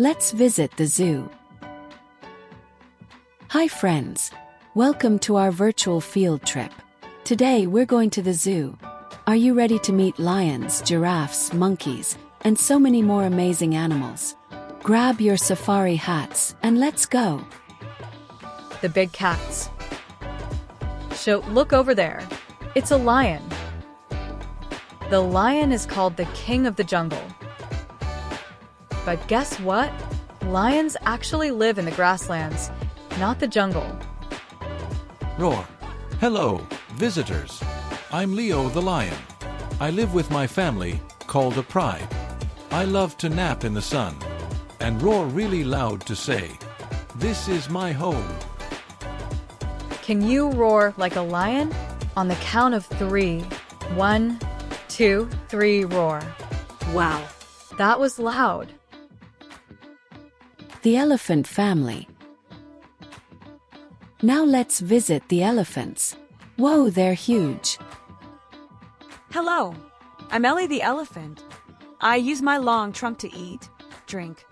Let's visit the zoo. Hi friends. Welcome to our virtual field trip. Today we're going to the zoo. Are you ready to meet lions, giraffes, monkeys, and so many more amazing animals? Grab your safari hats and let's go. The big cats. Look over there. It's a lion. The lion is called the king of the jungle. But guess what? Lions actually live in the grasslands, not the jungle. Roar. Hello, visitors. I'm Leo the lion. I live with my family, called a pride. I love to nap in the sun, and roar really loud to say, "This is my home." Can you roar like a lion? On the count of 3. 1, 2, 3, roar. Wow, that was loud. The elephant family. Now let's visit the elephants. Whoa, they're huge. Hello, I'm Ellie the elephant. I use my long trunk to eat, drink,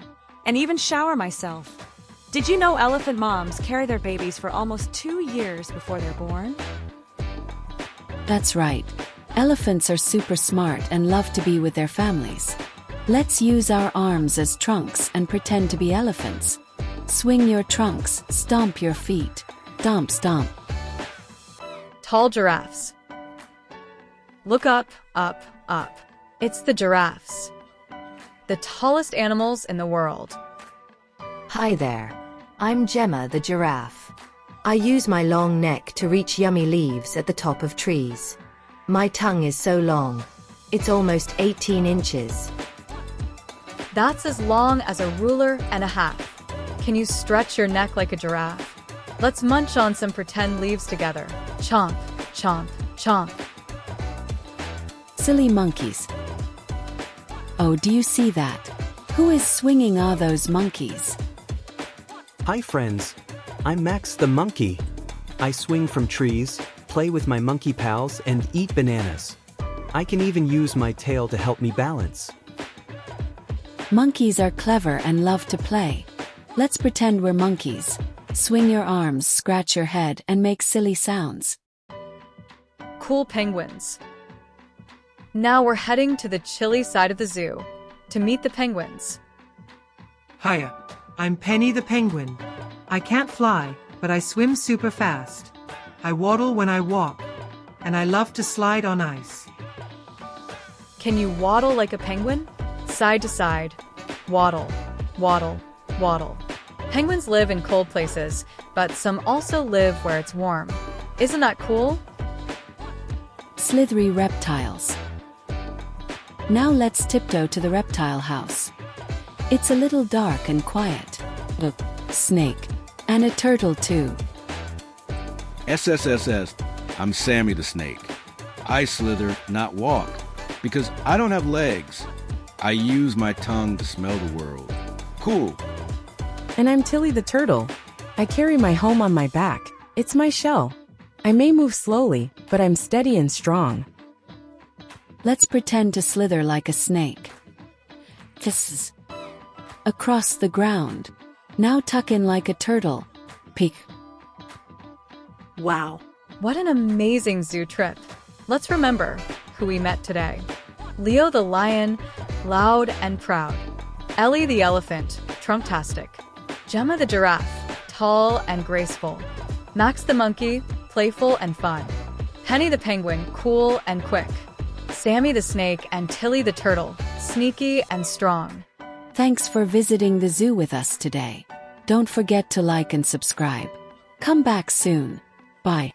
and even shower myself. Did you know elephant moms carry their babies for almost 2 years before they're born? That's right. Elephants are super smart and love to be with their families. Let's use our arms as trunks and pretend to be elephants. Swing your trunks, stomp your feet. Stomp, stomp. Tall giraffes. Look up, up, up. It's the giraffes. The tallest animals in the world. Hi there. I'm Gemma the giraffe. I use my long neck to reach yummy leaves at the top of trees. My tongue is so long. It's almost 18 inches. That's as long as a ruler and a half. Can you stretch your neck like a giraffe? Let's munch on some pretend leaves together. Chomp, chomp, chomp. Silly monkeys. Oh, do you see that? Who is swinging all those monkeys? Hi friends, I'm Max the monkey. I swing from trees, play with my monkey pals, and eat bananas. I can even use my tail to help me balance. Monkeys are clever and love to play. Let's pretend we're monkeys. Swing your arms, scratch your head, and make silly sounds. Cool penguins. Now we're heading to the chilly side of the zoo to meet the penguins. Hiya, I'm Penny the penguin. I can't fly, but I swim super fast. I waddle when I walk, and I love to slide on ice. Can you waddle like a penguin? Side to side. Waddle, waddle, waddle. Penguins live in cold places, but some also live where it's warm. Isn't that cool? Slithery reptiles. Now let's tiptoe to the reptile house. It's a little dark and quiet. A snake. And a turtle too. SSSS, I'm Sammy the snake. I slither, not walk, because I don't have legs. I use my tongue to smell the world. Cool. And I'm Tilly the turtle. I carry my home on my back. It's my shell. I may move slowly, but I'm steady and strong. Let's pretend to slither like a snake. Kisses. Across the ground. Now tuck in like a turtle. Peek. Wow, what an amazing zoo trip. Let's remember who we met today. Leo the lion, loud and proud. Ellie the elephant, trunktastic. Gemma the giraffe, tall and graceful. Max the monkey, playful and fun. Penny the penguin, cool and quick. Sammy the snake and Tilly the turtle, sneaky and strong. Thanks for visiting the zoo with us today. Don't forget to like and subscribe. Come back soon. Bye.